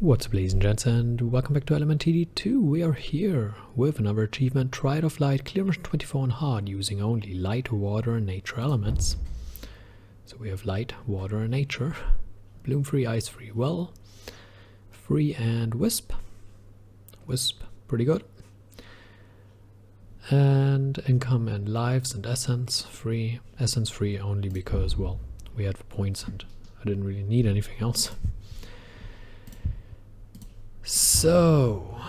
What's up, ladies and gents, and welcome back to Element TD2. We are here with another achievement, Triad of Light, clear mission 24 on hard, using only light, water, and nature elements. So we have light, water, and nature. Bloom free, ice free, well, free, and wisp. Wisp, pretty good. And income and lives and essence free. Essence free only because, well, we had points and I didn't really need anything else. So,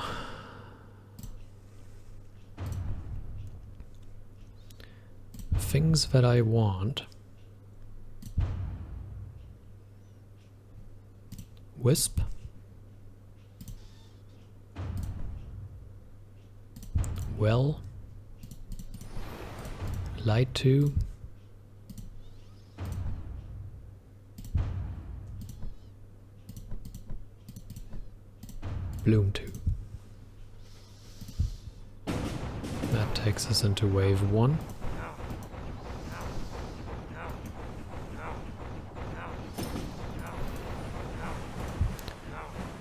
things that I want. Wisp. Well. Light 2. Bloom 2. That takes us into wave 1.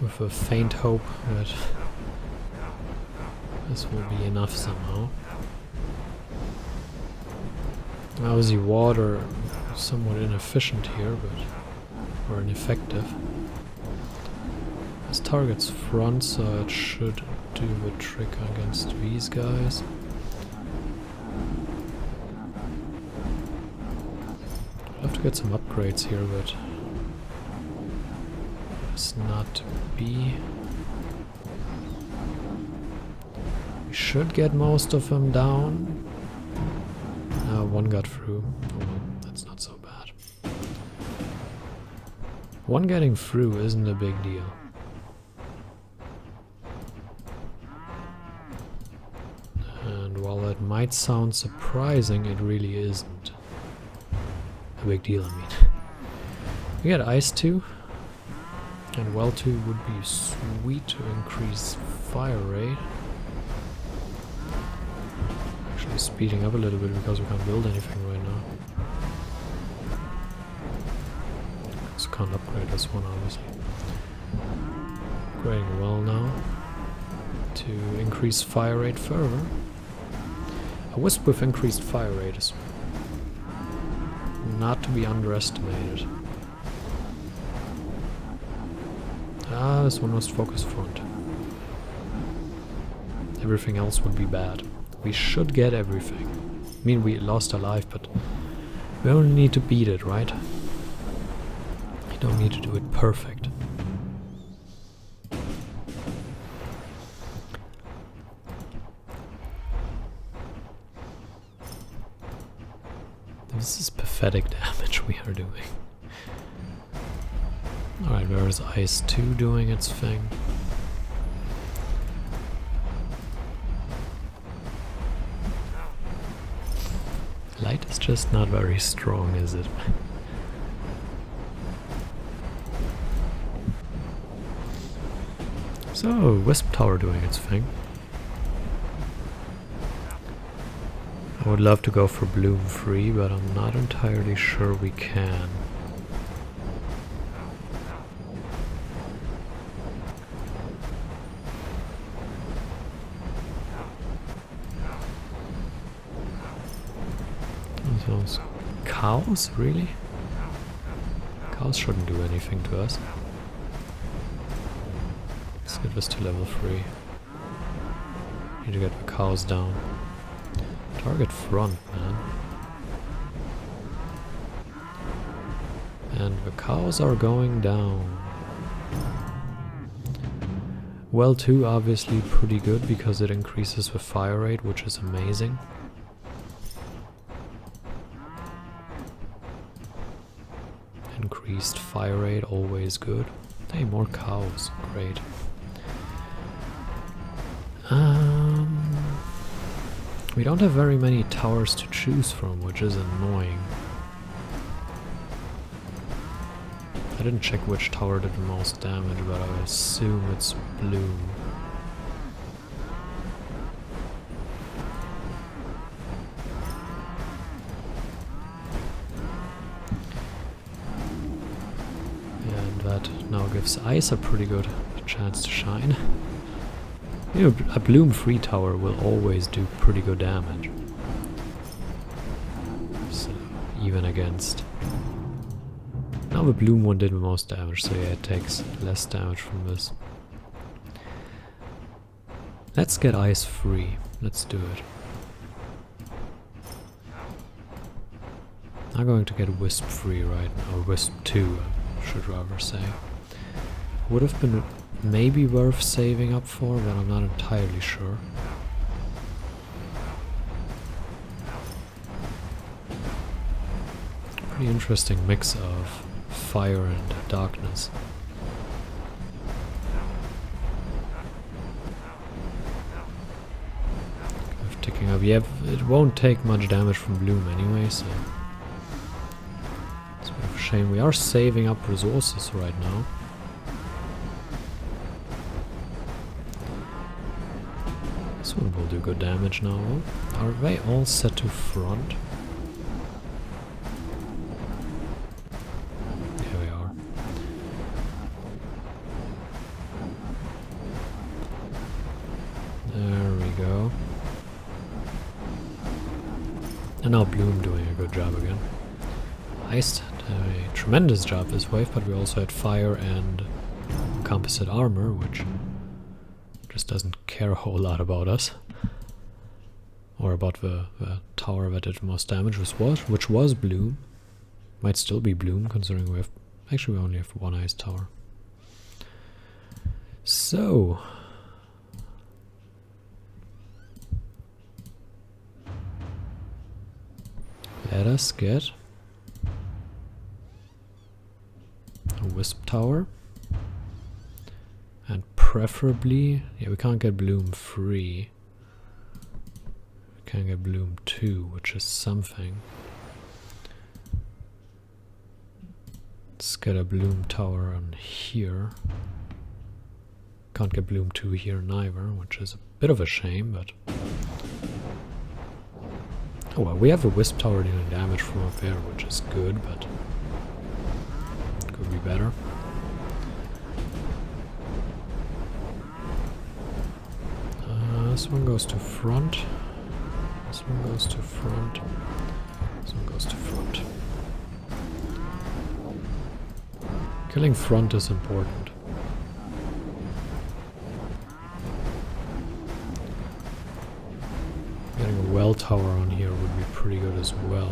With a faint hope that this will be enough somehow. Obviously water is somewhat inefficient here, or ineffective. This target's front, so it should do the trick against these guys. I'll have to get some upgrades here, but it's not to be. We should get most of them down. One got through. Oh well, that's not so bad. One getting through isn't a big deal. And while that might sound surprising, it really isn't a big deal, I mean. We got Ice 2, and Well 2 would be sweet to increase fire rate. Actually speeding up a little bit because we can't build anything right now. So can't upgrade this one, obviously. Upgrading Well now to increase fire rate further. A Wisp with increased fire rate is not to be underestimated. This one must focus front. Everything else would be bad. We should get everything. I mean, we lost our life, but we only need to beat it, right? We don't need to do it perfect. This is pathetic damage we are doing. Alright, where is Ice 2 doing its thing? Light is just not very strong, is it? So, Wisp Tower doing its thing. I would love to go for Bloom free, but I'm not entirely sure we can. Those cows, really? Cows shouldn't do anything to us. Let's get this to level 3. Need to get the cows down. Target front, man. And the cows are going down. Well 2 obviously pretty good because it increases the fire rate, which is amazing. Increased fire rate, always good. Hey, more cows, great. We don't have very many towers to choose from, which is annoying. I didn't check which tower did the most damage, but I assume it's Bloom. gives Ice a pretty good chance to shine. You know, a bloom free tower will always do pretty good damage. So, even against... Now the bloom one did the most damage, so yeah, it takes less damage from this. Let's get Ice free. Let's do it. I'm going to get Wisp free right now, or Wisp 2, I should rather say. Would have been maybe worth saving up for, but I'm not entirely sure. Pretty interesting mix of fire and darkness. Kind of ticking up. Yeah, it won't take much damage from Bloom anyway, so it's a bit of a shame. We are saving up resources right now. This one will do good damage now. Are they all set to front? Here we are. There we go. And now Bloom doing a good job again. Ice did a tremendous job this wave, but we also had fire and composite armor, which just doesn't care a whole lot about us. Or about the tower that did the most damage, which was Bloom. Might still be Bloom, considering we have... Actually, we only have one Ice tower. So... let us get a Wisp tower. And preferably... yeah, we can't get Bloom free. We can get Bloom 2, which is something. Let's get a Bloom tower on here. Can't get Bloom 2 here neither, which is a bit of a shame, but... oh well, we have a Wisp tower dealing damage from up there, which is good, but... could be better. This one goes to front. This one goes to front. This one goes to front. Killing front is important. Getting a well tower on here would be pretty good as well.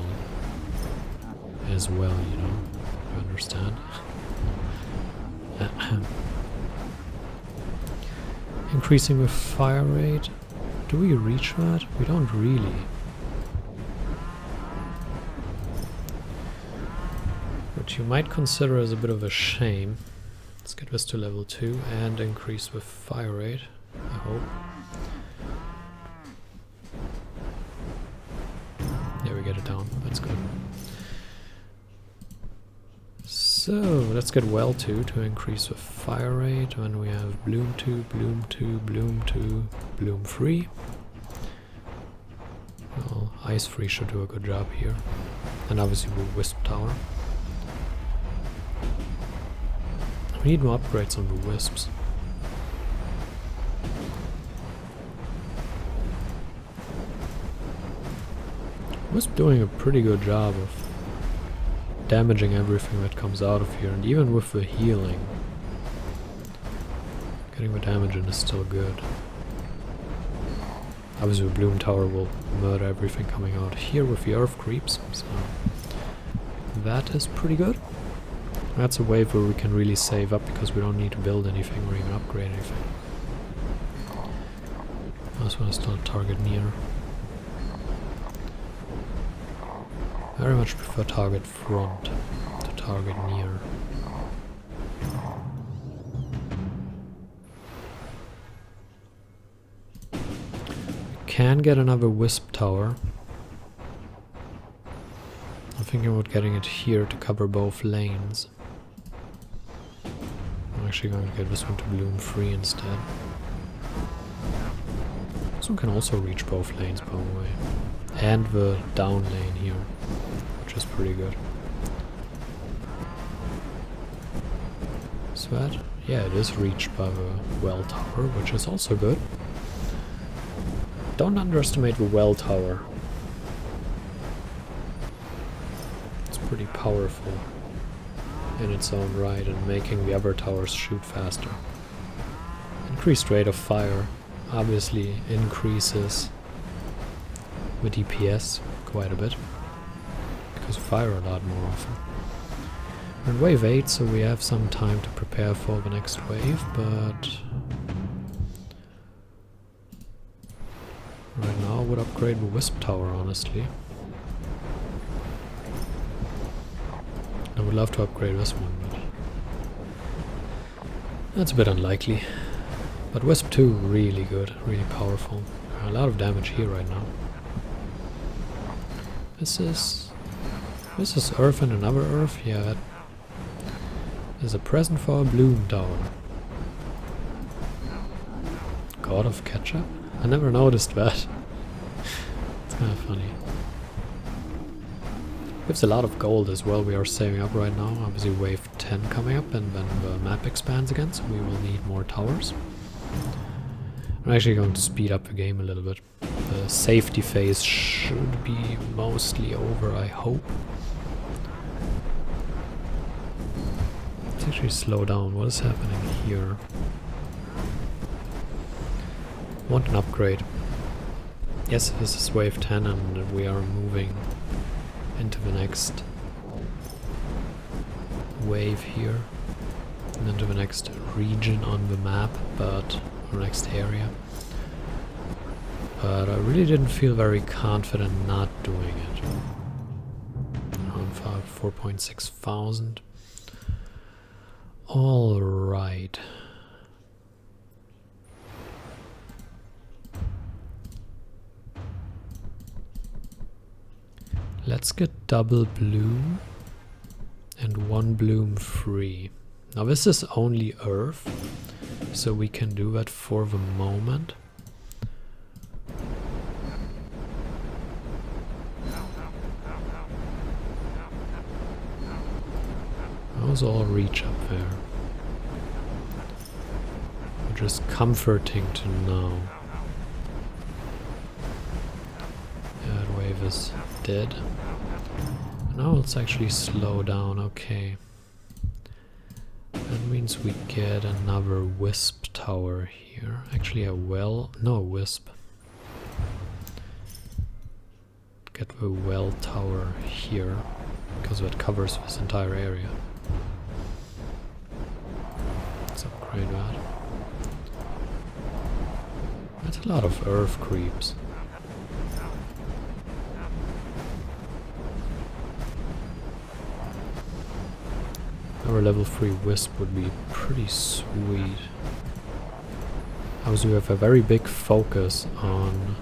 You know. You understand? Increasing with fire rate. Do we reach that? We don't really. Which you might consider as a bit of a shame. Let's get this to level 2 and increase with fire rate, I hope. Yeah, we get it down. That's good. So, let's get well 2 to increase with fire rate. When we have Bloom 2, Bloom 2, Bloom 2, Bloom 3. Well, Ice 3 should do a good job here. And obviously with Wisp Tower. We need more upgrades on the Wisps. Wisp doing a pretty good job of damaging everything that comes out of here, and even with the healing, getting the damage in is still good. Obviously the Bloom Tower will murder everything coming out here with the Earth Creeps, so that is pretty good. That's a wave where we can really save up because we don't need to build anything or even upgrade anything. I just want to still target near. Very much prefer target front to target near. Can get another Wisp Tower. I'm thinking about getting it here to cover both lanes. I'm actually going to get this one to Bloom 3 instead. This one can also reach both lanes, by the way. And the down lane here, which is pretty good. So Is that? Yeah, it is reached by the well tower, which is also good. Don't underestimate the well tower. It's pretty powerful in its own right and making the other towers shoot faster. Increased rate of fire obviously increases the DPS quite a bit, because we fire a lot more often. We're in wave 8, so we have some time to prepare for the next wave, but right now I would upgrade the Wisp Tower, honestly. I would love to upgrade this one, but that's a bit unlikely. But Wisp 2, really good, really powerful. A lot of damage here right now. This is Earth and another Earth? Yeah. There's a present for a Bloom Tower. God of Ketchup? I never noticed that. It's kind of funny. Gives a lot of gold as well. We are saving up right now. Obviously wave 10 coming up, and then the map expands again, so we will need more towers. I'm actually going to speed up the game a little bit. The safety phase should be mostly over, I hope. Let's actually slow down. What is happening here? Want an upgrade. Yes, this is wave 10 and we are moving into the next wave here. And into the next region on the map, but or next area. But I really didn't feel very confident not doing it. Around 4.6 thousand. Alright. Let's get double bloom and one bloom free. Now this is only Earth, so we can do that for the moment. Those all reach up there. Which is comforting to know. That wave is dead. Now let's actually slow down, okay. That means we get another Wisp Tower here. Actually a well, no Wisp. Get the well tower here, because that covers this entire area. Let's upgrade that. That's a lot of earth creeps. Our level 3 Wisp would be pretty sweet. Obviously we have a very big focus on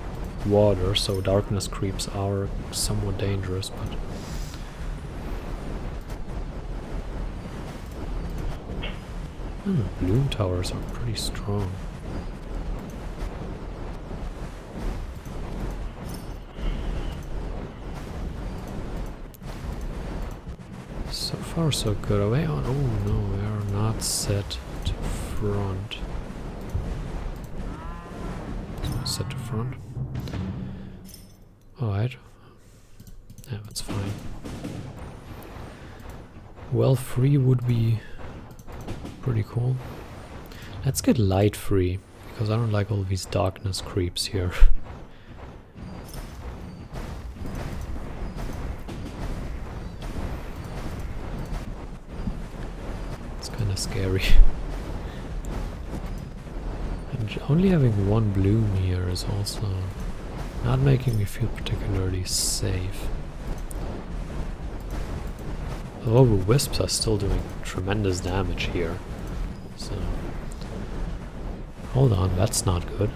water, so darkness creeps are somewhat dangerous, but bloom towers are pretty strong. So far so good. Oh no, we are not set to front. Set to front. Alright. Yeah, that's fine. Well, free would be pretty cool. Let's get light free, because I don't like all these darkness creeps here. It's kind of scary. And only having one bloom here is also not making me feel particularly safe. Although the wisps are still doing tremendous damage here. So hold on, that's not good.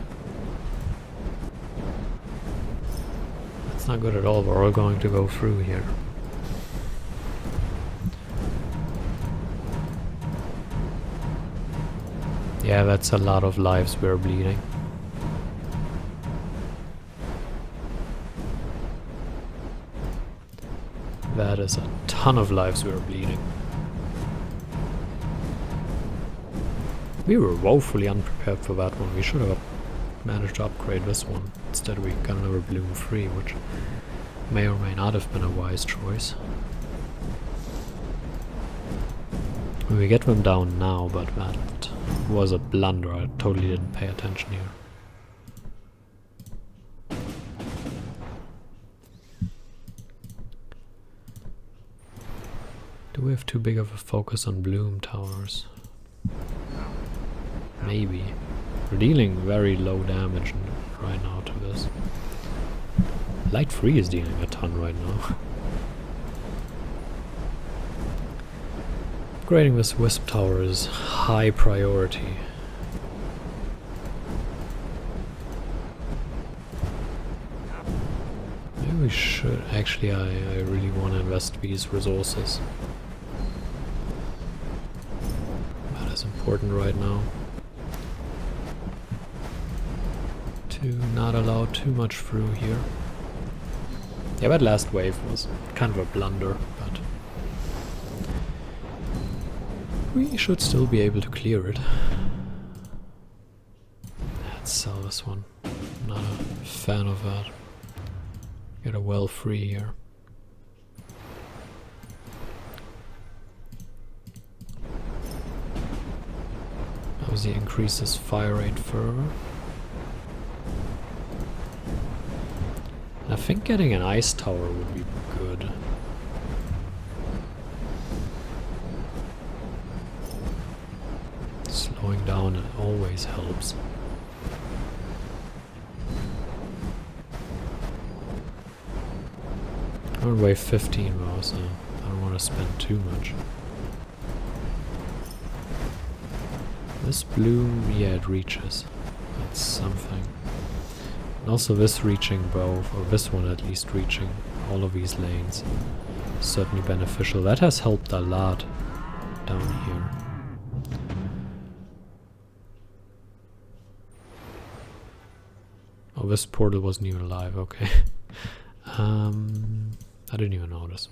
That's not good at all. We're all going to go through here. Yeah, that's a lot of lives we're bleeding. That is a ton of lives we're bleeding. We were woefully unprepared for that one. We should have managed to upgrade this one. Instead we got another bloom free, which may or may not have been a wise choice. We get them down now, but that was a blunder. I totally didn't pay attention here. Do we have too big of a focus on bloom towers? Maybe. We're dealing very low damage right now to this. Light free is dealing a ton right now. Upgrading this wisp tower is high priority. Maybe we should. Actually, I really want to invest these resources. That is important right now. To not allow too much through here. Yeah, that last wave was kind of a blunder, but we should still be able to clear it. Let's sell this one. Not a fan of that. Get a well free here. Obviously increases fire rate further. I think getting an ice tower would be good. Slowing down it always helps. I'm on wave 15 though, so I don't want to spend too much. This bloom, yeah, it reaches. That's something. And also this reaching both, or this one at least reaching all of these lanes, is certainly beneficial. That has helped a lot down here. Oh, this portal wasn't even alive, okay. I didn't even notice.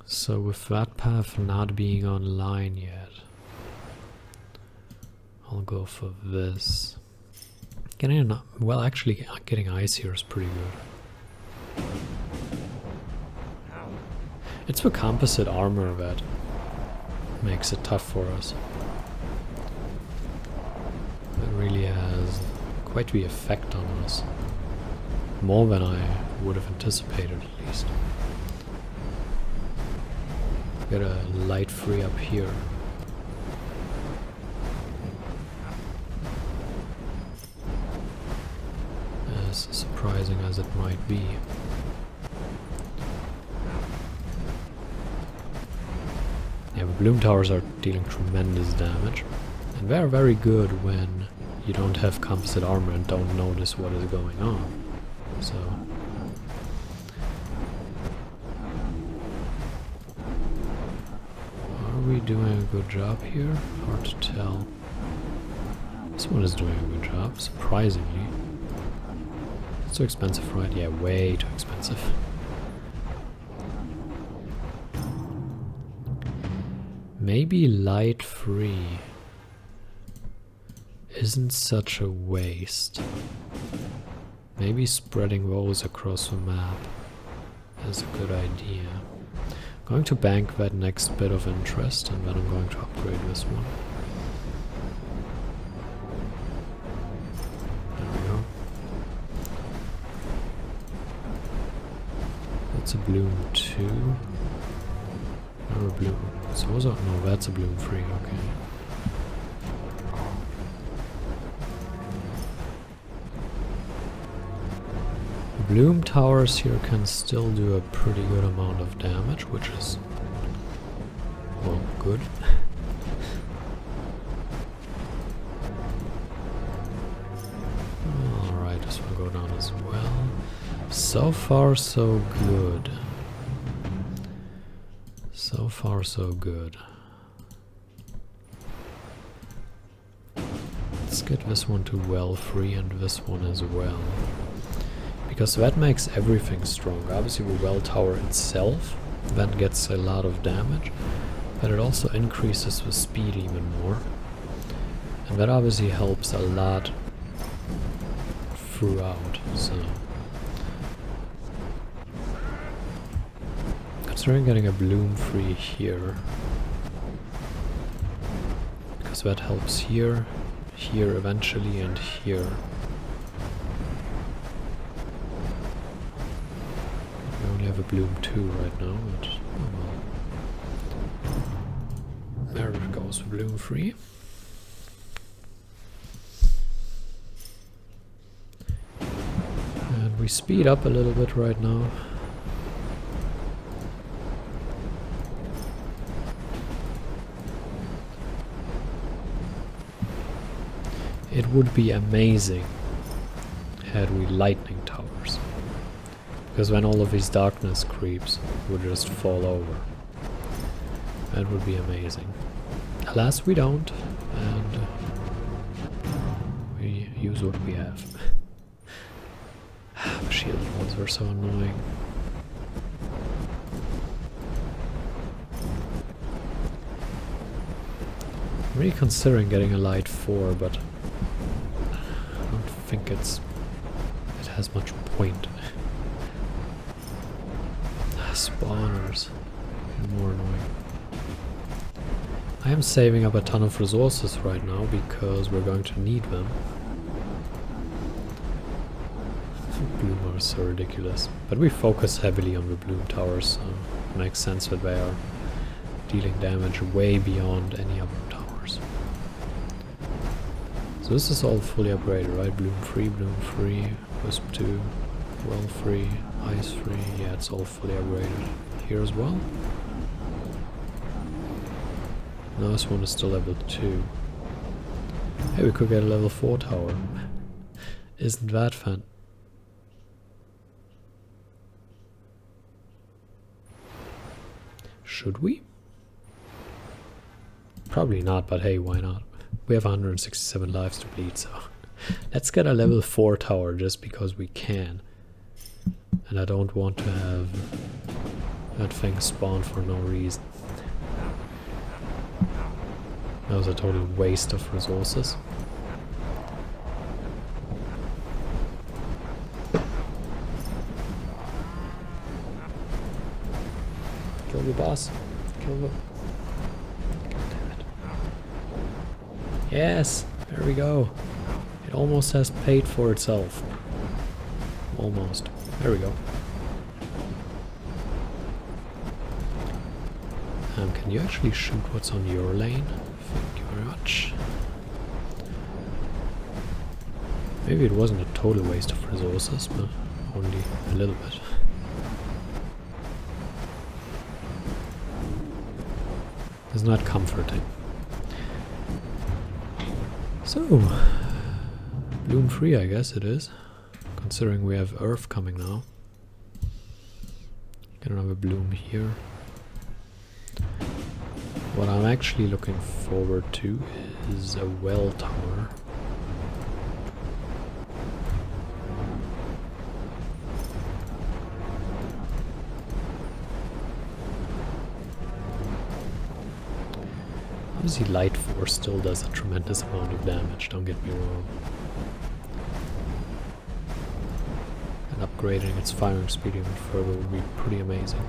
So with that path not being online yet, I'll go for this. Getting well, actually getting ice here is pretty good. It's the composite armor that makes it tough for us. It really has quite the effect on us. More than I would have anticipated, at least. Get a light free up here. As surprising as it might be. Yeah, the bloom towers are dealing tremendous damage. And they're very good when you don't have composite armor and don't notice what is going on. So are we doing a good job here? Hard to tell. This one is doing a good job, surprisingly. It's too expensive, right? Yeah, way too expensive. Maybe light free isn't such a waste. Maybe spreading those across the map is a good idea. I'm going to bank that next bit of interest and then I'm going to upgrade this one. There we go. That's a bloom 2. Or a bloom. So was that? No, that's a bloom 3, okay. Bloom towers here can still do a pretty good amount of damage, which is, well, good. Alright, this will go down as well. So far, so good. So far, so good. Let's get this one to well free and this one as well. Because that makes everything stronger. Obviously the well tower itself then gets a lot of damage, but it also increases the speed even more. And that obviously helps a lot throughout, so... Considering getting a bloom free here, because that helps here, here eventually, and here. We only have a bloom 2 right now, but oh well. There goes the bloom free. And we speed up a little bit right now. It would be amazing had we lightning towers, because then all of these darkness creeps would just fall over. That would be amazing. Alas, we don't, and we use what we have. The shielded ones were so annoying. I'm really considering getting a light 4, but I don't think it has much point. Spawners. More annoying. I am saving up a ton of resources right now because we're going to need them. Bloom are so ridiculous. But we focus heavily on the bloom towers, so it makes sense that they are dealing damage way beyond any other towers. So this is all fully upgraded, right? Bloom 3, Wisp 2, Well free, Ice free, yeah, it's all fully upgraded. Here as well. Now this one is still level 2. Hey, we could get a level 4 tower. Isn't that fun? Should we? Probably not, but hey, why not? We have 167 lives to bleed, so let's get a level 4 tower just because we can. And I don't want to have that thing spawn for no reason. That was a total waste of resources. Kill the boss. Kill the... God damn it. Yes! There we go. It almost has paid for itself. Almost. There we go. Can you actually shoot what's on your lane? Thank you very much. Maybe it wasn't a total waste of resources, but only a little bit. It's not comforting. So, bloom 3 I guess it is, considering we have Earth coming now. Get another bloom here. What I'm actually looking forward to is a well tower. Obviously Light Force still does a tremendous amount of damage, don't get me wrong. And upgrading its firing speed even further would be pretty amazing.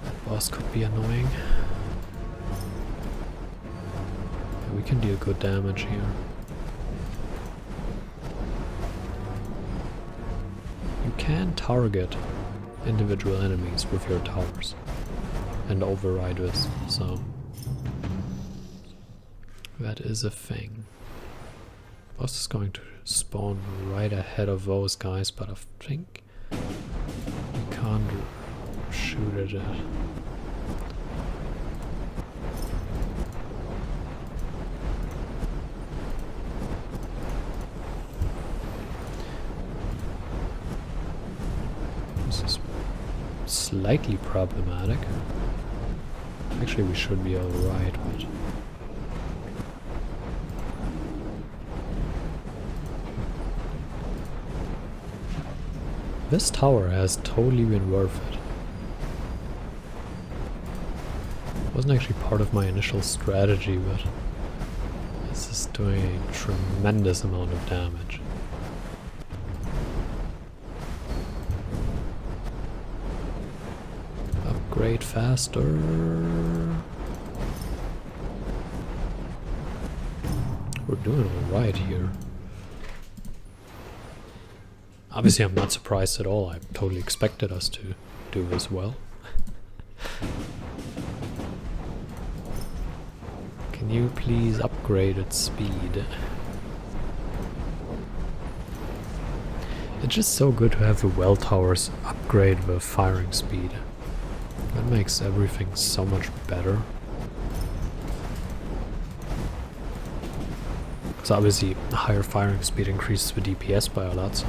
That boss could be annoying. Yeah, we can deal good damage here. You can target individual enemies with your towers and override this, so that is a thing. Boss is going to spawn right ahead of those guys, but I think we can't shoot at it. This is slightly problematic. Actually, we should be alright, but... This tower has totally been worth it. It wasn't actually part of my initial strategy, but this is doing a tremendous amount of damage. Upgrade faster. We're doing alright here. Obviously I'm not surprised at all, I totally expected us to do this well. Can you please upgrade its speed? It's just so good to have the well towers upgrade the firing speed. That makes everything so much better. So obviously higher firing speed increases the DPS by a lot, so.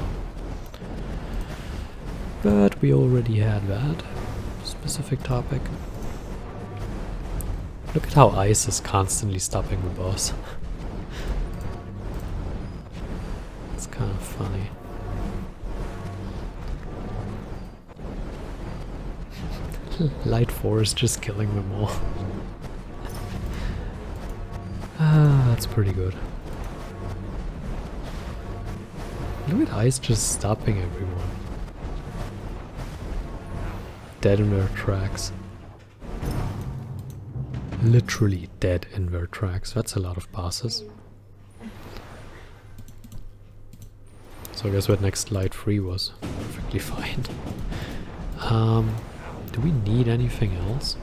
But we already had that specific topic. Look at how ice is constantly stopping the boss. It's kind of funny. Light 4 is just killing them all. Ah, that's pretty good. Look at ice just stopping everyone. Dead in their tracks. Literally dead in their tracks. That's a lot of bosses. So I guess that next light 3 was perfectly fine. Do we need anything else?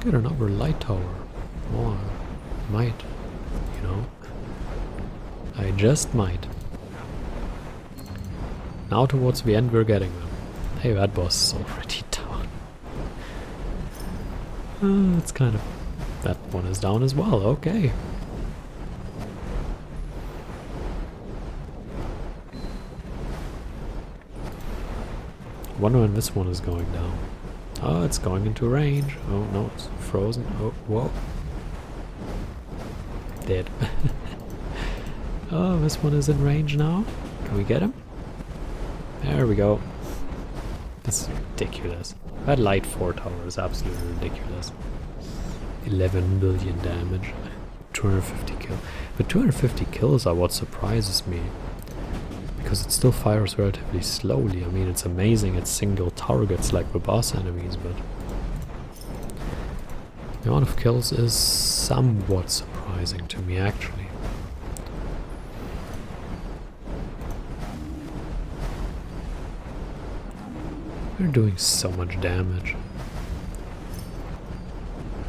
Get another light tower. More. Might. You know. I just might. Now towards the end we're getting them. Hey, that boss is already down. It's kind of... That one is down as well, okay. Wonder when this one is going down. Oh, it's going into range. Oh no, it's frozen. Oh, whoa. Dead. Oh, this one is in range now. Can we get him? There we go. This is ridiculous. That light 4 tower is absolutely ridiculous. 11 billion damage. 250 kill. But 250 kills are what surprises me. Because it still fires relatively slowly. I mean, it's amazing it's single targets like the boss enemies, but the amount of kills is somewhat surprising to me, actually. We're doing so much damage.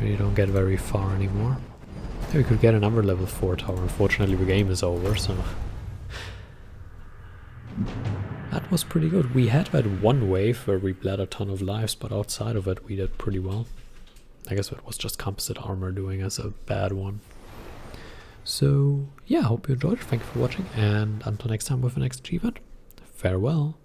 Really don't get very far anymore. Maybe we could get another level 4 tower. Unfortunately, the game is over, so... That was pretty good. We had that one wave where we bled a ton of lives, but outside of it we did pretty well. I guess it was just composite armor doing us a bad one. So yeah, I hope you enjoyed. Thank you for watching, and until next time with the next achievement, farewell.